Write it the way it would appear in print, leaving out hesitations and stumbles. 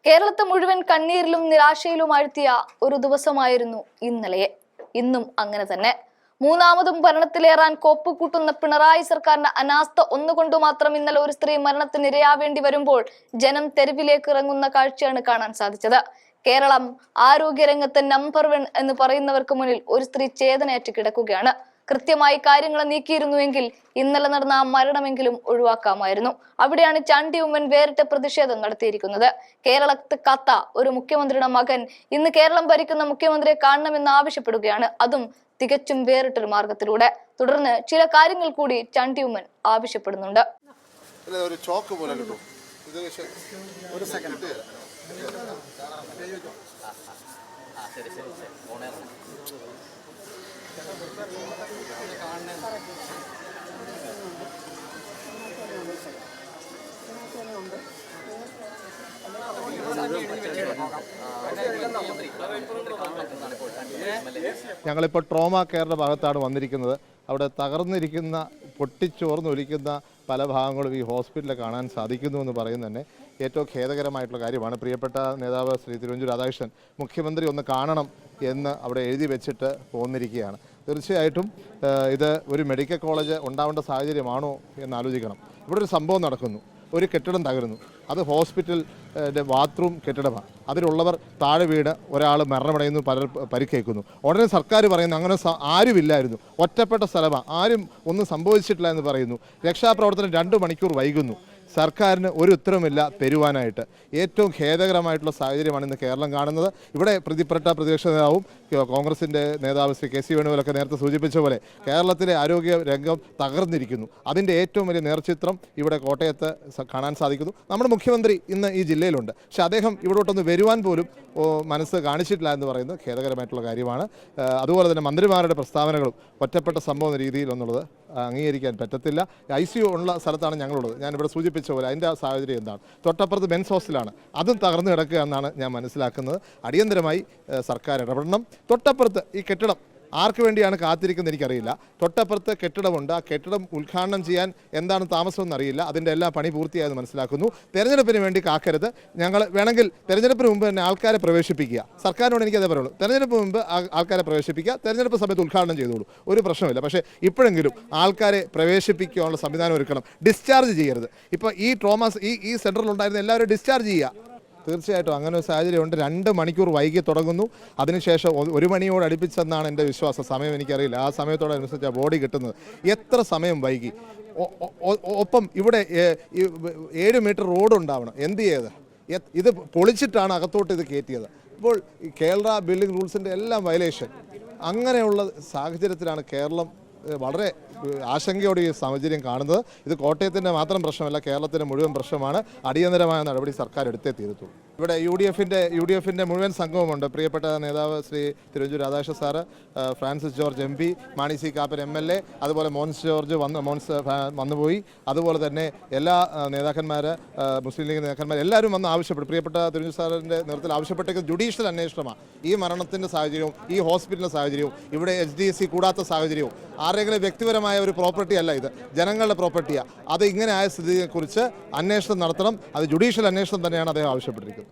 കേരളത്തെ മുഴുവൻ കണ്ണീരിലും നിരാശയിലും ആഴ്ത്തിയ ഒരു ദിവസമായിരുന്നു ഇന്നലെ. ഇന്നും അങ്ങനെ തന്നെ. മൂന്നാമതും ഭരണത്തിലേറാൻ കോപ്പുകൂട്ടുന്ന പിണറായി സർക്കാരിന്റെ അനാസ്ഥ ഒന്നുകൊണ്ടു മാത്രം ഇന്നലെ ഒരു സ്ത്രീ മരണത്തിന് ഇരയാവേണ്ടി വരുമ്പോൾ ജനം തെരുവിലേക്ക് ഇറങ്ങുന്ന കാഴ്ചയാണ് കാണാൻ സാധിച്ചത്. കേരളം ആരോഗ്യരംഗത്ത് നമ്പർ 1 എന്ന് പറയുന്നവർക്ക് മുന്നിൽ ഒരു സ്ത്രീ ചേതനയേറ്റ് കിടക്കുകയാണ്. കൃത്യമായി കാര്യങ്ങൾ നീക്കിയിരുന്നുവെങ്കിൽ ഇന്നലെ നടന്ന ആ മരണമെങ്കിലും ഒഴിവാക്കാമായിരുന്നു. അവിടെയാണ് ചാണ്ടി ഉമ്മൻ വേറിട്ട പ്രതിഷേധം നടത്തിയിരിക്കുന്നത്. കേരളത്തെ കാത്ത ഒരു മുഖ്യമന്ത്രിയുടെ മകൻ ഇന്ന് കേരളം ഭരിക്കുന്ന മുഖ്യമന്ത്രിയെ കാണണമെന്ന് ആവശ്യപ്പെടുകയാണ്. അതും തികച്ചും വേറിട്ടൊരു മാർഗത്തിലൂടെ. തുടർന്ന് ചില കാര്യങ്ങൾ കൂടി ചാണ്ടി ഉമ്മൻ ആവശ്യപ്പെടുന്നുണ്ട്. ഞങ്ങളിപ്പോൾ ട്രോമ കെയറിൻ്റെ ഭാഗത്താണ് വന്നിരിക്കുന്നത്. അവിടെ തകർന്നിരിക്കുന്ന പൊട്ടിച്ചോർന്നൊലിക്കുന്ന പല ഭാഗങ്ങളും ഈ ഹോസ്പിറ്റലിൽ കാണാൻ സാധിക്കുന്നു എന്ന് പറയുന്നത് തന്നെ ഏറ്റവും ഖേദകരമായിട്ടുള്ള കാര്യമാണ്. പ്രിയപ്പെട്ട നേതാവ് ശ്രീ തിരുവഞ്ചൂർ രാധാകൃഷ്ണൻ മുഖ്യമന്ത്രി ഒന്ന് കാണണം എന്ന് അവിടെ എഴുതി വെച്ചിട്ട് പോന്നിരിക്കുകയാണ്. തീർച്ചയായിട്ടും ഇത് ഒരു മെഡിക്കൽ കോളേജ് ഉണ്ടാവേണ്ട സാഹചര്യമാണോ എന്ന് ആലോചിക്കണം. ഇവിടെ ഒരു സംഭവം നടക്കുന്നു, ഒരു കെട്ടിടം തകരുന്നു. അത് ഹോസ്പിറ്റലിൻ്റെ ബാത്റൂം കെട്ടിടമാണ്. അതിലുള്ളവർ താഴെ വീണ് ഒരാൾ മരണമടയുന്നു, പലർ പരിക്കേൽക്കുന്നു. ഉടനെ സർക്കാർ പറയുന്നു അങ്ങനെ ആരുമില്ലായിരുന്നു, ഒറ്റപ്പെട്ട സ്ഥലമാണ്, ആരും ഒന്നും സംഭവിച്ചിട്ടില്ല എന്ന് പറയുന്നു. രക്ഷാപ്രവർത്തനം 2 മണിക്കൂർ വൈകുന്നു. സർക്കാരിന് ഒരു ഉത്തരവുമില്ല തരുവാനായിട്ട്. ഏറ്റവും ഖേദകരമായിട്ടുള്ള സാഹചര്യമാണ് ഇന്ന് കേരളം കാണുന്നത്. ഇവിടെ പ്രതിപെട്ട പ്രതിപക്ഷ നേതാവും കോൺഗ്രസിൻ്റെ നേതാവ് ശ്രീ KC വേണുഗോപാലൊക്കെ നേരത്തെ സൂചിപ്പിച്ച പോലെ കേരളത്തിലെ ആരോഗ്യ രംഗം തകർന്നിരിക്കുന്നു. അതിൻ്റെ ഏറ്റവും വലിയ നേർചിത്രം ഇവിടെ കോട്ടയത്ത് കാണാൻ സാധിക്കുന്നു. നമ്മുടെ മുഖ്യമന്ത്രി ഇന്ന് ഈ ജില്ലയിലുണ്ട്, പക്ഷേ അദ്ദേഹം ഇവിടോട്ടൊന്ന് വരുവാൻ പോലും മനസ്സ് കാണിച്ചിട്ടില്ല എന്ന് പറയുന്നത് ഖേദകരമായിട്ടുള്ള കാര്യമാണ്. അതുപോലെ തന്നെ മന്ത്രിമാരുടെ പ്രസ്താവനകളും ഒറ്റപ്പെട്ട സംഭവം രീതിയിലെന്നുള്ളത് അംഗീകരിക്കാൻ പറ്റത്തില്ല. ICU ഉള്ള സ്ഥലത്താണ് ഞങ്ങളുള്ളത്. ഞാനിവിടെ സൂചിപ്പിച്ച പോലെ അതിൻ്റെ സാഹചര്യം എന്താണ്? തൊട്ടപ്പുറത്ത് മെൻസ് ഹോസ്റ്റലാണ്, അതും തകർന്നു കിടക്കുക എന്നാണ് ഞാൻ മനസ്സിലാക്കുന്നത്. അടിയന്തരമായി സർക്കാർ ഇടപെടണം. തൊട്ടപ്പുറത്ത് ഈ കെട്ടിടം ആർക്ക് വേണ്ടിയാണ് കാത്തിരിക്കുന്നത് എനിക്കറിയില്ല. തൊട്ടപ്പുറത്ത് കെട്ടിടമുണ്ട്. ആ കെട്ടിടം ഉദ്ഘാടനം ചെയ്യാൻ എന്താണ് താമസമെന്ന് അറിയില്ല. അതിൻ്റെ എല്ലാ പണി പൂർത്തിയായെന്ന് മനസ്സിലാക്കുന്നു. തെരഞ്ഞെടുപ്പിന് വേണ്ടി കാക്കരുത്. ഞങ്ങൾ വേണമെങ്കിൽ തെരഞ്ഞെടുപ്പിന് മുമ്പ് തന്നെ ആൾക്കാരെ പ്രവേശിപ്പിക്കുക. സർക്കാരിനോട് എനിക്കതേ പറയുള്ളൂ. തെരഞ്ഞെടുപ്പ് മുമ്പ് ആൾക്കാരെ പ്രവേശിപ്പിക്കുക, തെരഞ്ഞെടുപ്പ് സമയത്ത് ഉദ്ഘാടനം ചെയ്തോളൂ, ഒരു പ്രശ്നമില്ല. പക്ഷേ ഇപ്പോഴെങ്കിലും ആൾക്കാരെ പ്രവേശിപ്പിക്കാനുള്ള സംവിധാനം ഒരുക്കണം. ഡിസ്ചാർജ് ചെയ്യരുത്. ഇപ്പോൾ ഈ ട്രോമാസ് ഈ സെൻറ്ററിലുണ്ടായിരുന്ന എല്ലാവരും ഡിസ്ചാർജ് ചെയ്യുക. തീർച്ചയായിട്ടും അങ്ങനെ ഒരു സാഹചര്യമുണ്ട്. 2 മണിക്കൂർ വൈകി തുടങ്ങുന്നു. അതിനുശേഷം 1 മണിയോട് അടുപ്പിച്ചെന്നാണ് എൻ്റെ വിശ്വാസം. സമയം എനിക്കറിയില്ല. ആ സമയത്തോടനുസരിച്ചാണ് ബോഡി കിട്ടുന്നത്. എത്ര സമയം വൈകി? ഒപ്പം ഇവിടെ 7 മീറ്റർ റോഡ് ഉണ്ടാവണം. എന്ത് ചെയ്ത് ഇത് പൊളിച്ചിട്ടാണ് അകത്തോട്ട് ഇത് കയറ്റിയത്. ഇപ്പോൾ കേരള ബിൽഡിംഗ് റൂൾസിൻ്റെ എല്ലാം വയലേഷൻ. അങ്ങനെയുള്ള സാഹചര്യത്തിലാണ് കേരളം വളരെ ആശങ്കയോടെ ഈ സാഹചര്യം കാണുന്നത്. ഇത് കോട്ടയത്തിൻ്റെ മാത്രം പ്രശ്നമല്ല, കേരളത്തിൻ്റെ മുഴുവൻ പ്രശ്നമാണ്. അടിയന്തരമായ നടപടി സർക്കാർ എടുത്തേ തീരത്തുള്ളൂ. ഇവിടെ യു ഡി എഫിൻ്റെ മുഴുവൻ സംഘവുമുണ്ട്. പ്രിയപ്പെട്ട നേതാവ് Shri Thiruvanchoor Radhakrishnan sir, Francis George MP, Mani C Kappan MLA, അതുപോലെ മോൻസ് ജോർജ് വന്നുപോയി. അതുപോലെ തന്നെ എല്ലാ നേതാക്കന്മാർ, മുസ്ലിം ലീഗ് നേതാക്കന്മാർ എല്ലാവരും വന്ന് ആവശ്യപ്പെട്ടു. പ്രിയപ്പെട്ട തിരുവഞ്ചൂർ സാറിൻ്റെ നേതൃത്വത്തിൽ ആവശ്യപ്പെട്ടേക്ക് ജുഡീഷ്യൽ അന്വേഷണമാണ്. ഈ മരണത്തിൻ്റെ സാഹചര്യവും ഈ ഹോസ്പിറ്റലിൻ്റെ സാഹചര്യവും ഇവിടെ HDC കൂടാത്ത സാഹചര്യവും ആരെങ്കിലും വ്യക്തിപരമായ ഒരു പ്രോപ്പർട്ടി അല്ല, ഇത് ജനങ്ങളുടെ പ്രോപ്പർട്ടിയാണ്. അത് ഇങ്ങനെ ആയ സ്ഥിതിയെക്കുറിച്ച് അന്വേഷണം നടത്തണം. അത് ജുഡീഷ്യൽ അന്വേഷണം തന്നെയാണ് അദ്ദേഹം ആവശ്യപ്പെട്ടിരിക്കുന്നത്.